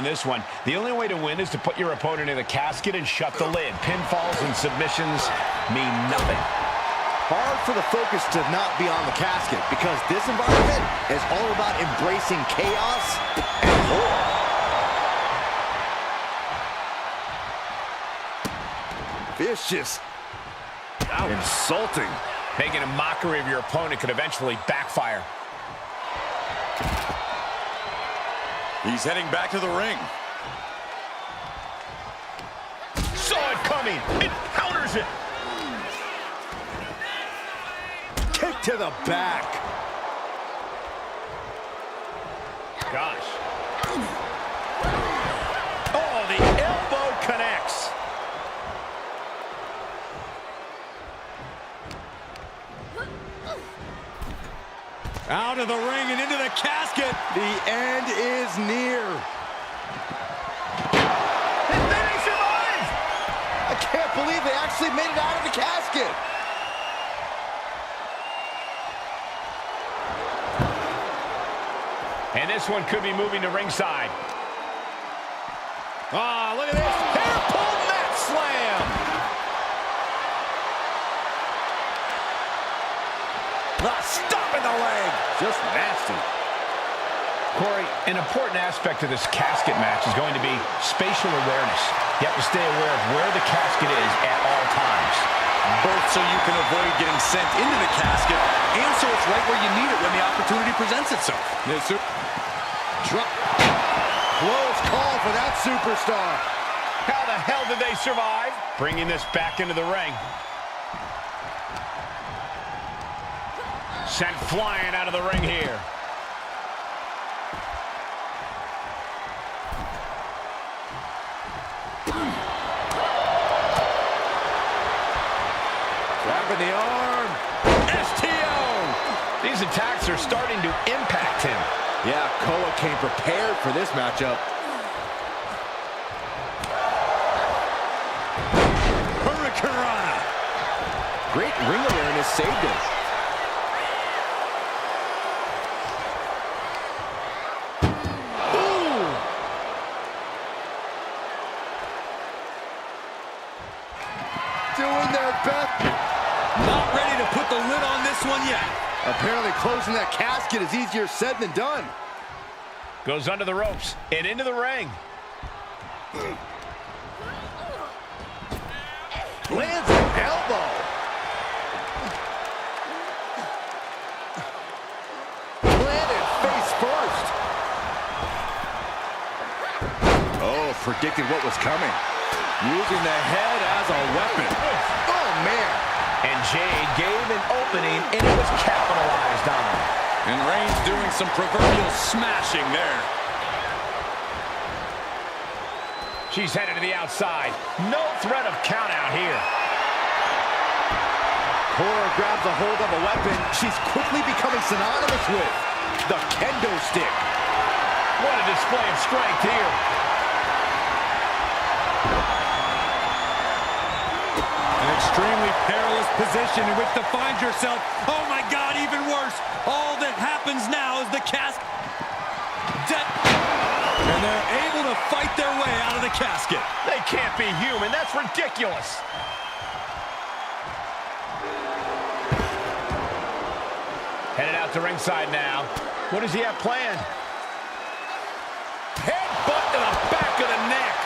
in this one. The only way to win is to put your opponent in the casket and shut the lid. Pinfalls and submissions mean nothing. Hard for the focus to not be on the casket because this environment is all about embracing chaos and horror. Vicious. Insulting. Making a mockery of your opponent could eventually backfire. He's heading back to the ring. Saw it coming. It counters it. Kick to the back. Gosh. Oh, the elbow connects. Out of the ring and into the casket. The end is near. And then he survives. I can't believe they actually made it out of the casket. And this one could be moving to ringside. Ah, look at this. Hair pull mat slam. Stop in the leg. Just nasty. Corey, an important aspect of this casket match is going to be spatial awareness. You have to stay aware of where the casket is at all times. Both so you can avoid getting sent into the casket and so it's right where you need it when the opportunity presents itself. Close call for that superstar. How the hell did they survive? Bringing this back into the ring. Sent flying out of the ring here. Grabbing the arm. STO. These attacks are starting to impact him. Yeah, Cora came prepared for this matchup. Hurricanrana. Great ring awareness saved him. Doing their best. Not ready to put the lid on this one yet. Apparently closing that casket is easier said than done. Goes under the ropes and into the ring. Lands an elbow. Planted face first. Oh, predicted what was coming. Using the head as a weapon. Oh, man. And Jade gave an opening, and it was capitalized on. And Reigns doing some proverbial smashing there. She's headed to the outside. No threat of count out here. Cora grabs a hold of a weapon she's quickly becoming synonymous with. The kendo stick. What a display of strength here. An extremely perilous position in which to find yourself. Oh my God, even worse. All that happens now is the and they're able to fight their way out of the casket. They can't be human. That's ridiculous. Headed out to ringside now. What does he have planned? Headbutt to the back of the neck.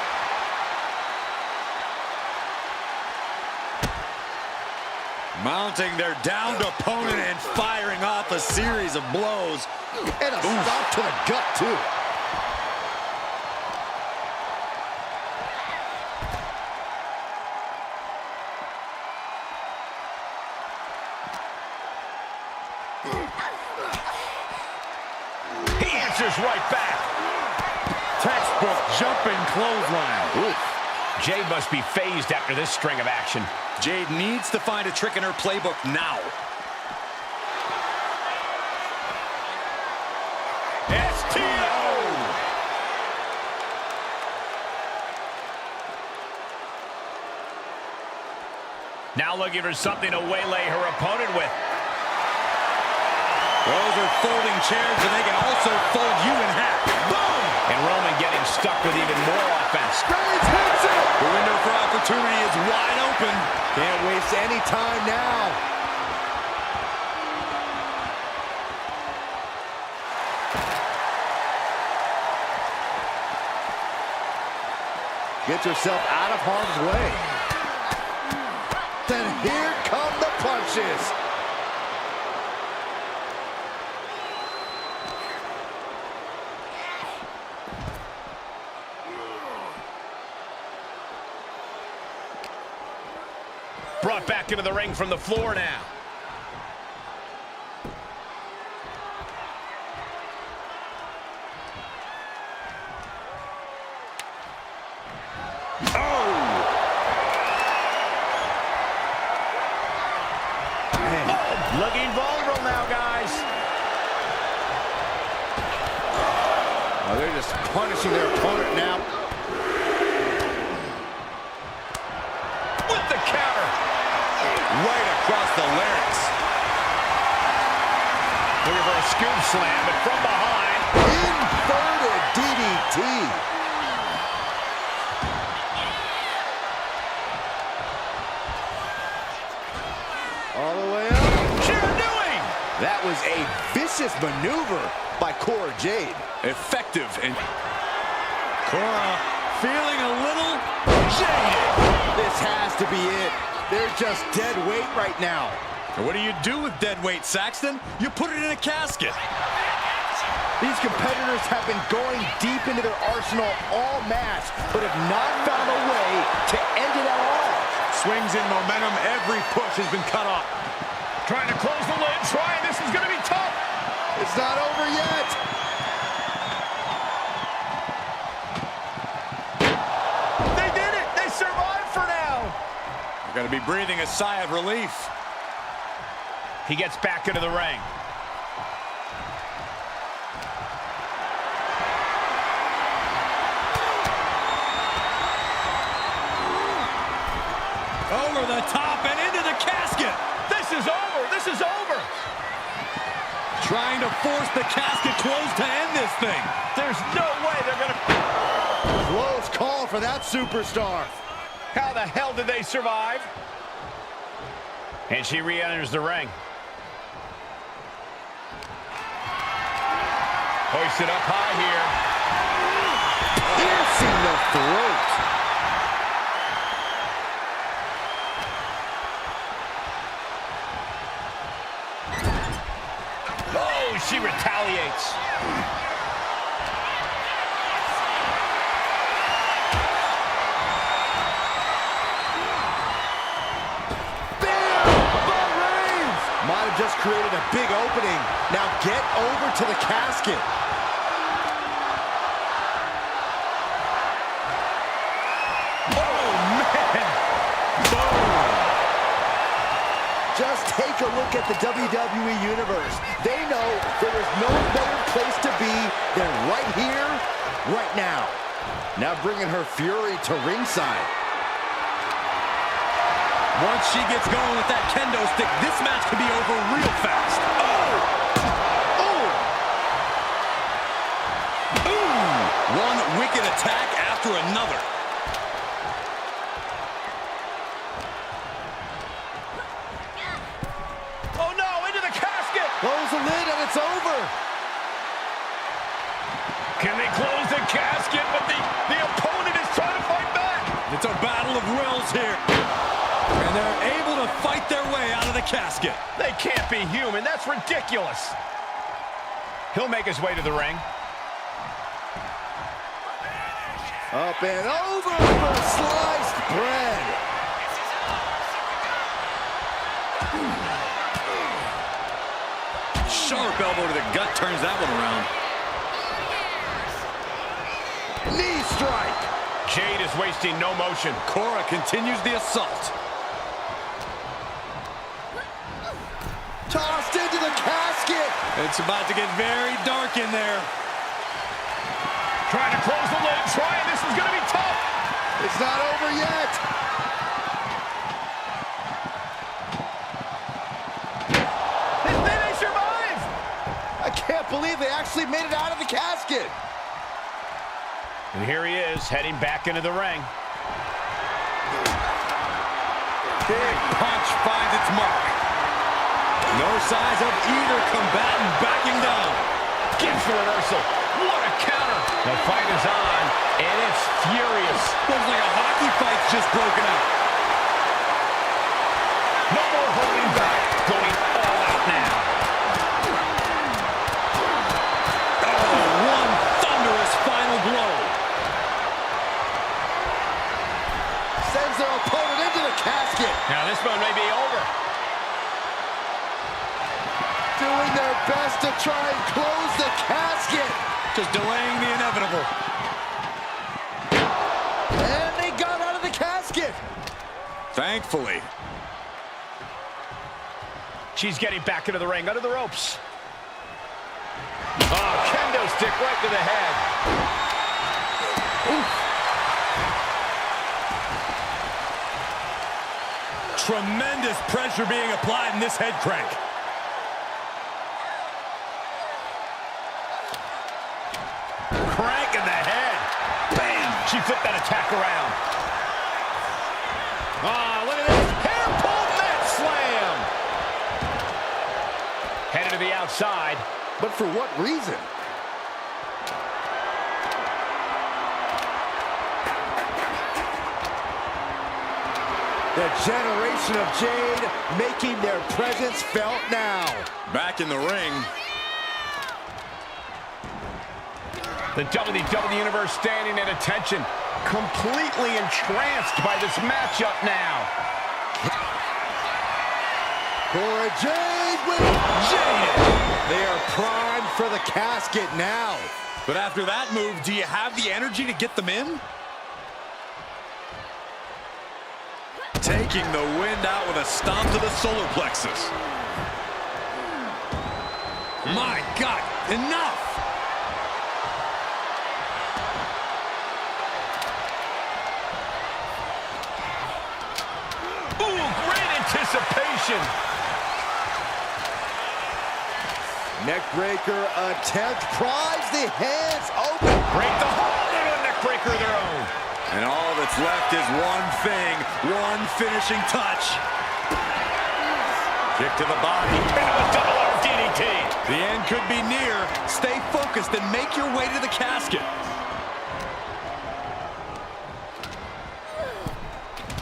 Mounting their downed opponent and firing off a series of blows. And a stop to the gut, too. He answers right back. Textbook jumping clothesline. Oof. Jade must be phased after this string of action. Jade needs to find a trick in her playbook now. STO! Now looking for something to waylay her opponent with. Those are folding chairs, and they can also fold you in half. Boom! And Roman getting stuck with even more offense. Reigns hits it! The window for opportunity is wide open. Can't waste any time now. Gets herself out of harm's way. Then here come the punches. Brought back into the ring from the floor now. Looking vulnerable now, guys. Oh, they're just punishing their opponent now. With the counter. Right across the larynx. Looking for a scoop slam, but from behind. Inverted DDT. All the way up. Doing. That was a vicious maneuver by Cora Jade. Effective and Cora feeling a little jaded. This has to be it. They're just dead weight right now. What do you do with dead weight, Saxton? You put it in a casket. These competitors have been going deep into their arsenal all match, but have not found a way to end it at all. Swings in momentum, every push has been cut off. Trying to close the lid, this is gonna be tough. It's not over yet. They did it, they survived for now. You're gonna be breathing a sigh of relief. He gets back into the ring. Over the top and into the casket. This is over, this is over. Trying to force the casket closed to end this thing. There's no way they're gonna... Close call for that superstar. How the hell did they survive? And she re-enters the ring. Hoisted up high here. Piercing the throat. Oh, she retaliates. Might have just created a big opening. Now get over to the casket. Oh, man. Boom. Just take a look at the WWE Universe. They know there is no better place to be than right here, right now. Now bringing her fury to ringside. Once she gets going with that kendo stick, this match could be over real fast. One wicked attack after another. Oh, no, into the casket. Close the lid and it's over. Can they close the casket? But the opponent is trying to fight back. It's a battle of wills here. And they're able to fight their way out of the casket. They can't be human. That's ridiculous. He'll make his way to the ring. Up and over for sliced bread. Sharp elbow to the gut turns that one around. Knee strike. Jade is wasting no motion. Cora continues the assault. Tossed into the casket. It's about to get very dark in there. Trying to close the lid. This is going to be tough. It's not over yet. They survive. I can't believe they actually made it out of the casket. And here he is, heading back into the ring. Big punch finds its mark. No signs of either combatant backing down. Gives the reversal. What a counter. The fight is on, and it's furious. Looks like a hockey fight's just broken out. No more holding back. Going all out now. Oh, one thunderous final blow. Sends their opponent into the casket. Now this one may be over. Doing their best to try and close the casket. Just delaying the inevitable. And they got out of the casket. Thankfully. She's getting back into the ring, under the ropes. Oh, kendo stick right to the head. Oof. Tremendous pressure being applied in this head crank. Crank in the head. Bam! She flipped that attack around. Oh, look at this. Hair pull mat slam. Headed to the outside. But for what reason? The generation of Jade making their presence felt now. Back in the ring. The WWE Universe standing at attention, completely entranced by this matchup now. Cora Jade with Jade. They are primed for the casket now. But after that move, do you have the energy to get them in? Taking the wind out with a stomp to the solar plexus. My God, enough! Anticipation. Neckbreaker attempt, pries the hands open. Break the hold into a neckbreaker of their own. And all that's left is one thing, one finishing touch. Kick to the body. And a double arm DDT. The end could be near. Stay focused and make your way to the casket.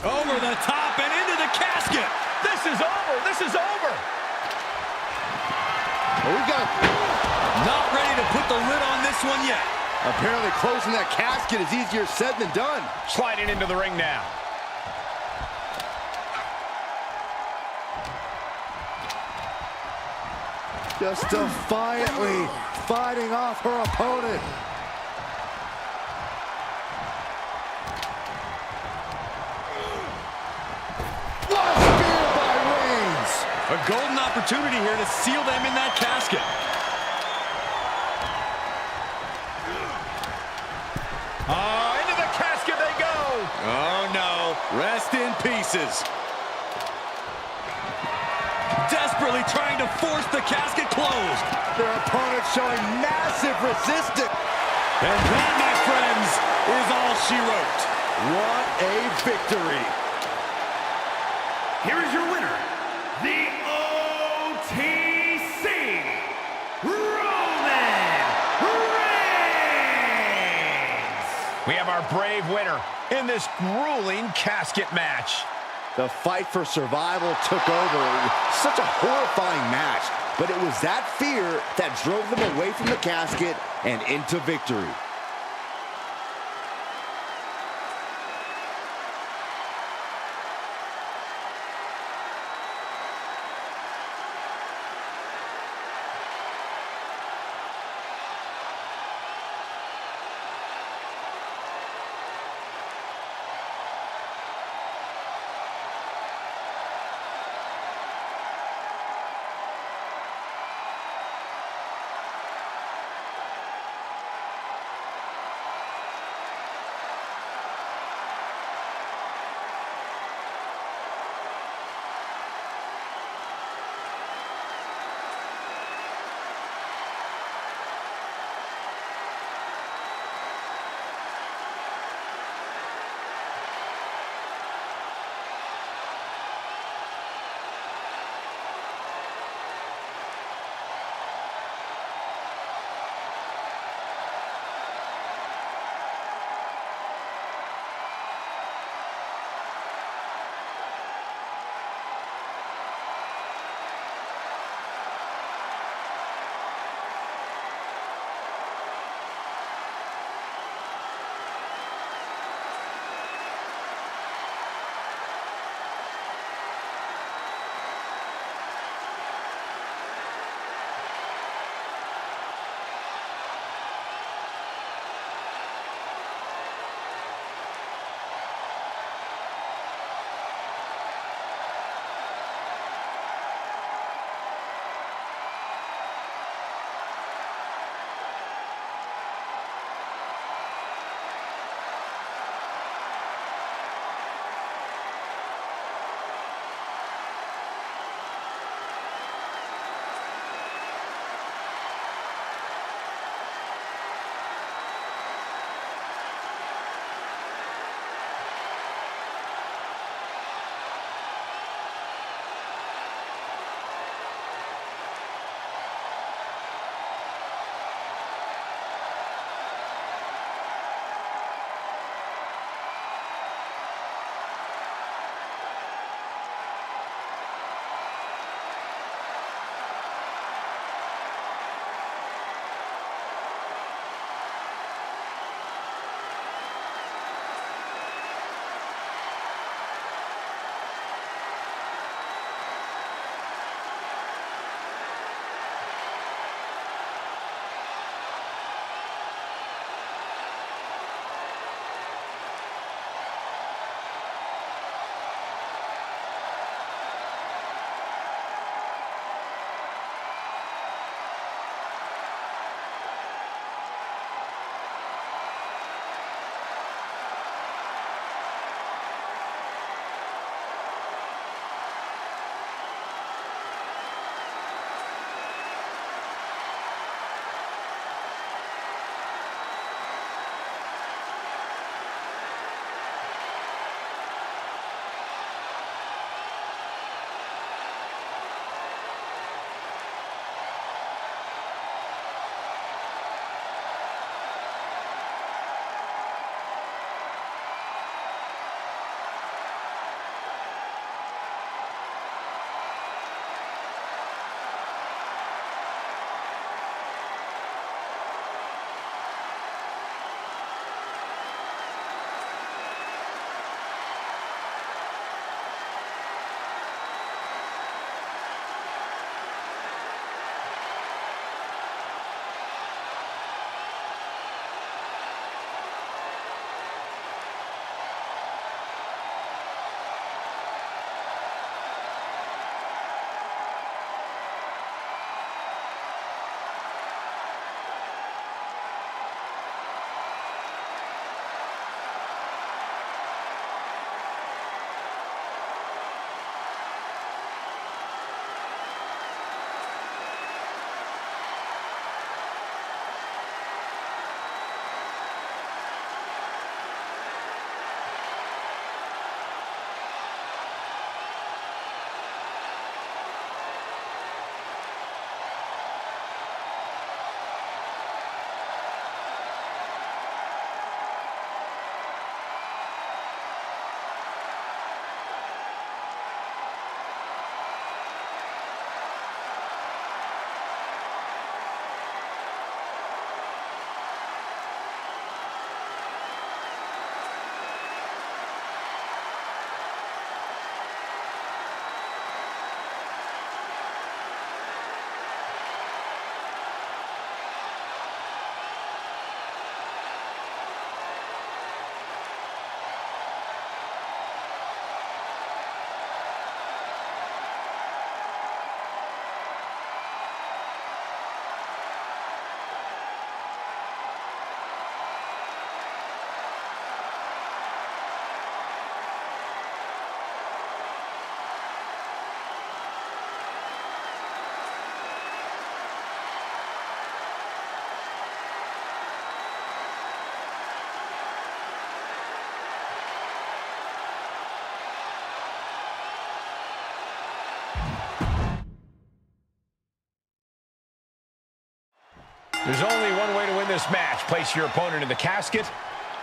Over the top and into the casket. This is over. This is over. We got Not ready to put the lid on this one yet. apparently closing that casket is easier said than done. Sliding into the ring now. Just defiantly fighting off her opponent. A golden opportunity here to seal them in that casket. Oh, into the casket they go. Oh, no. Rest in pieces. Desperately trying to force the casket closed. Their opponent showing massive resistance. And that, my friends, is all she wrote. What a victory. Here is your winner, the OTC Roman Reigns. We have our brave winner in this grueling casket match. The fight for survival took over. Such a horrifying match, but it was that fear that drove them away from the casket and into victory. There's only one way to win this match. Place your opponent in the casket,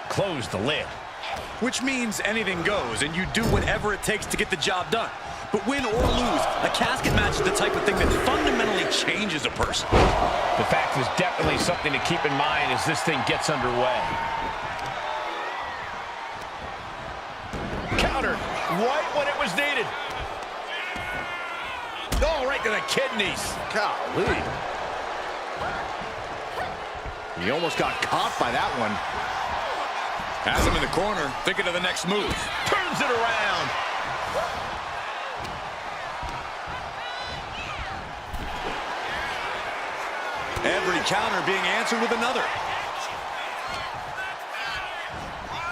close the lid. Which means anything goes, and you do whatever it takes to get the job done. But win or lose, a casket match is the type of thing that fundamentally changes a person. The fact is definitely something to keep in mind as this thing gets underway. Countered right when it was needed. Oh, right to the kidneys. Golly. He almost got caught by that one. Has him in the corner, thinking of the next move. Turns it around. Every counter being answered with another.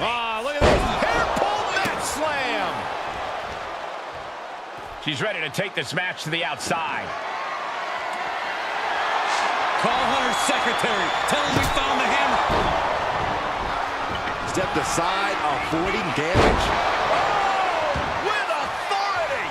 Ah, look at this. Hair pull mat slam. She's ready to take this match to the outside. Call Hunter's secretary. Tell him we found the hammer. Stepped aside, avoiding damage. Oh, with authority.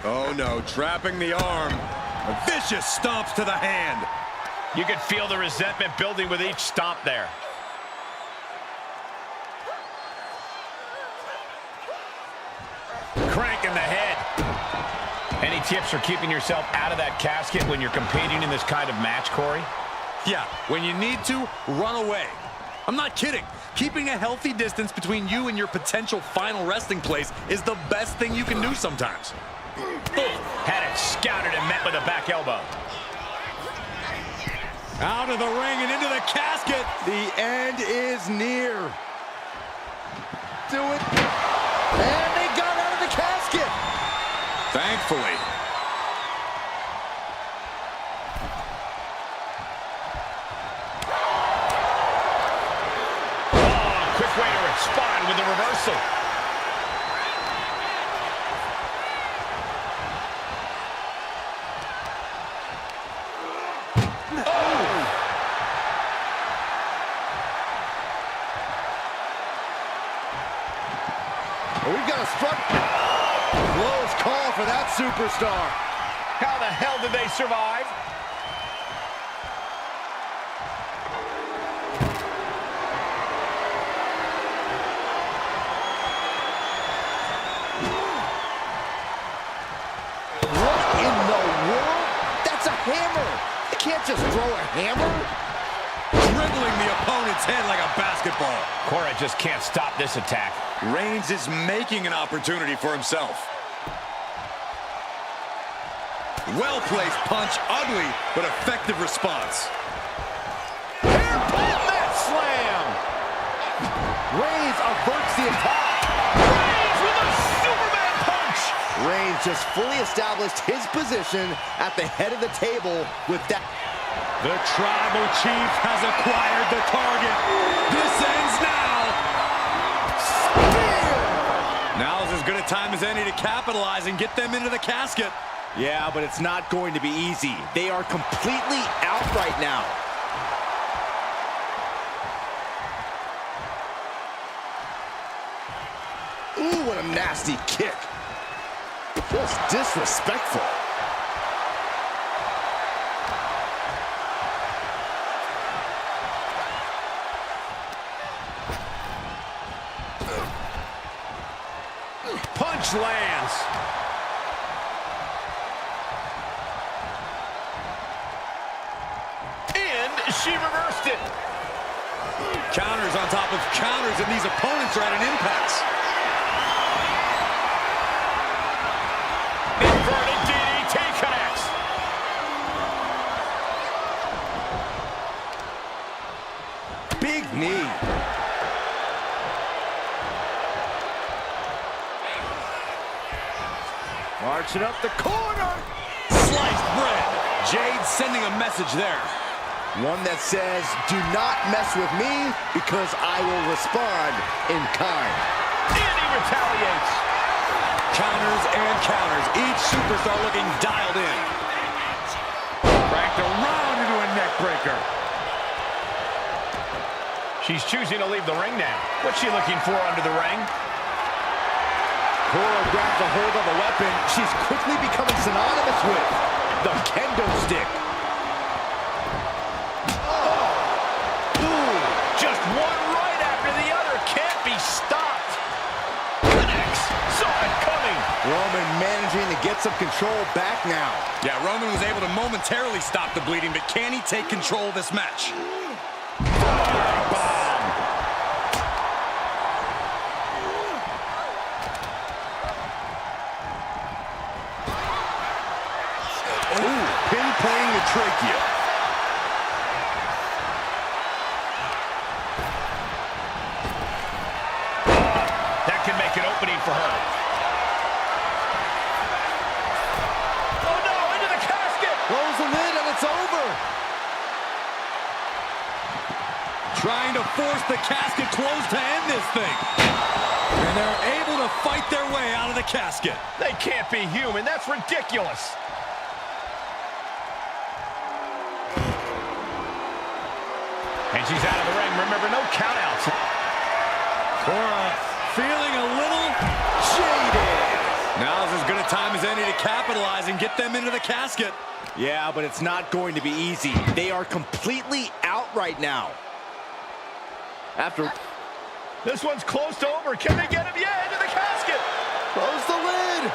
Oh no, trapping the arm. Vicious stomps to the hand. You could feel the resentment building with each stomp there. Crank in the head. Any tips for keeping yourself out of that casket when you're competing in this kind of match, Corey? Yeah, when you need to, run away. I'm not kidding. Keeping a healthy distance between you and your potential final resting place is the best thing you can do sometimes. Had it scouted and met with a back elbow. Out of the ring and into the casket. The end is near. Do it. And they got out of the casket. Thankfully. Oh, quick way to respond with the reversal. We've got a struck. Close call for that superstar. How the hell did they survive? What in the world? That's a hammer. You can't just throw a hammer. Dribbling the opponent's head like a basketball. Cora just can't stop this attack. Reigns is making an opportunity for himself. Well-placed punch, ugly, but effective response. Hair pull mat slam. Reigns averts the attack. Reigns with a Superman punch. Reigns just fully established his position at the head of the table with that. The Tribal Chief has acquired the target. This ends now. Now's as good a time as any to capitalize and get them into the casket. Yeah, but it's not going to be easy. They are completely out right now. Ooh, what a nasty kick. Just disrespectful. Punch lands. And she reversed it. Counters on top of counters, and these opponents are at an impasse. Inverted DDT connects. Big knee. Marching up the corner. Sliced bread. Jade sending a message there. One that says, do not mess with me because I will respond in kind. And he retaliates. Counters and counters. Each superstar looking dialed in. Cranked around into a neck breaker. She's choosing to leave the ring now. What's she looking for under the ring? Cora grabs a hold of a weapon she's quickly becoming synonymous with, the kendo stick. Just one right after the other. Can't be stopped. Connects. Saw it coming. Roman managing to get some control back now. Yeah, Roman was able to momentarily stop the bleeding, but can he take control of this match? Pinpointing the trachea. That can make an opening for her. Oh no, into the casket! Close the lid and it's over. Trying to force the casket closed to end this thing. And they're able to fight their way out of the casket. They can't be human. That's ridiculous. And she's out of the ring. Remember, no countouts. Cora feeling a little Jaded. Now's as good a time as any to capitalize and get them into the casket. Yeah, but it's not going to be easy. They are completely out right now. After... This one's close to over. Can they get him? Yeah, into the casket. Close the lid.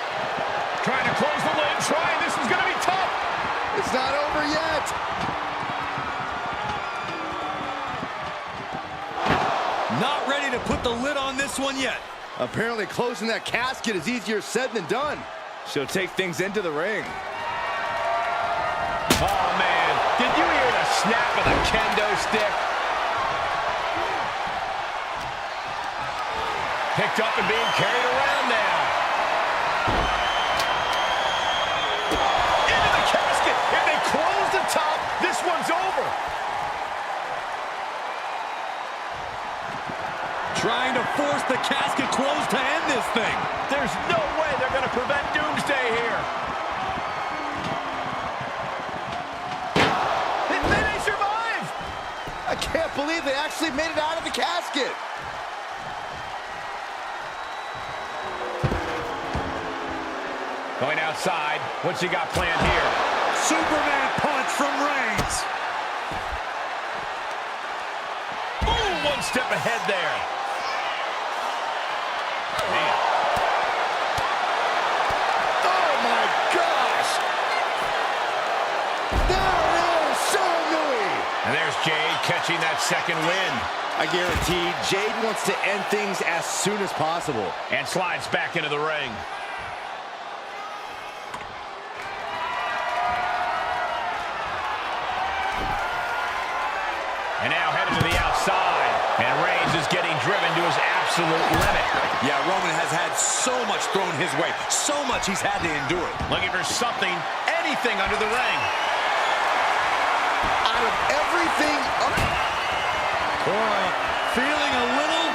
Trying to close the lid. Trying. This is going to be tough. It's not over yet. Not ready to put the lid on this one yet. Apparently closing that casket is easier said than done. She'll take things into the ring. Oh, man. Did you hear the snap of the kendo stick? Picked up and being carried around now. Into the casket. If they close the top, this one's over. Trying to force the casket closed to end this thing. There's no way they're going to prevent Doomsday here. They survive. I can't believe they actually made it out of the casket. Going outside. What's he got planned here? Superman punch from Reigns. Ooh, one step ahead there. Man. Oh my gosh! There it is, SHOWDOWN! And there's Jade catching that second win. I guarantee Jade wants to end things as soon as possible. And slides back into the ring. And now headed to the outside. And Reigns is getting driven to his absolute limit. Yeah, Roman has had so much thrown his way. So much he's had to endure. Looking for something, anything under the ring. Out of everything... Cora feeling a little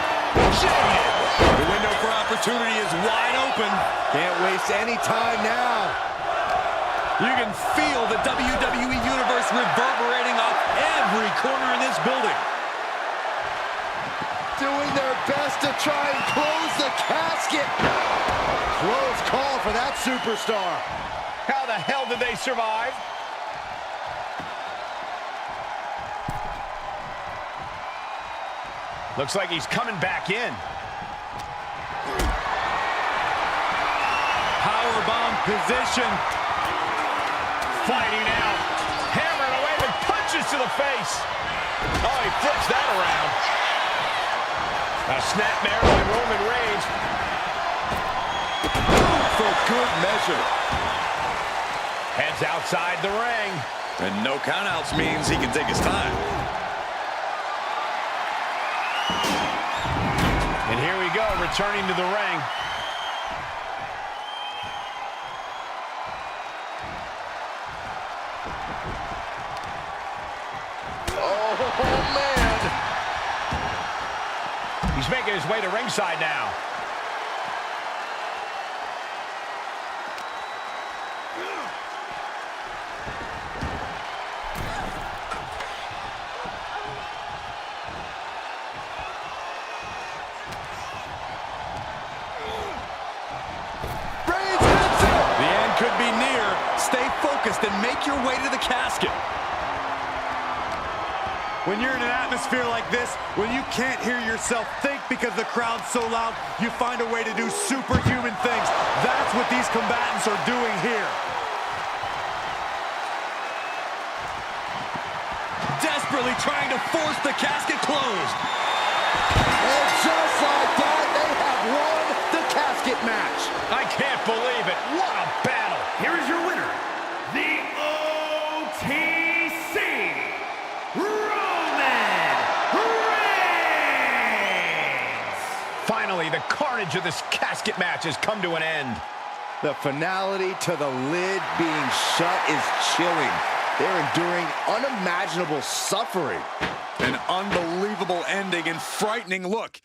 jaded. The window for opportunity is wide open. Can't waste any time now. You can feel the WWE Universe reverberating off every corner in this building. Doing their best to try and close the casket. Close call for that superstar. How the hell did they survive? Looks like he's coming back in. Powerbomb position. Fighting out. Hammering away with punches to the face. Oh, he flips that around. A snapmare by Roman Reigns. For good measure. Heads outside the ring. And no countouts means he can take his time. And here we go, returning to the ring. Oh, man. He's making his way to ringside now. focused and make your way to the casket. When you're in an atmosphere like this, when you can't hear yourself think because the crowd's so loud, you find a way to do superhuman things. That's what these combatants are doing here. Desperately trying to force the casket closed. And just like that, they have won the casket match. I can't believe it. What a battle. Here is your winner, the OTC Roman Reigns. Finally, the carnage of this casket match has come to an end. The finality to the lid being shut is chilling. They're enduring unimaginable suffering. An unbelievable ending and frightening look.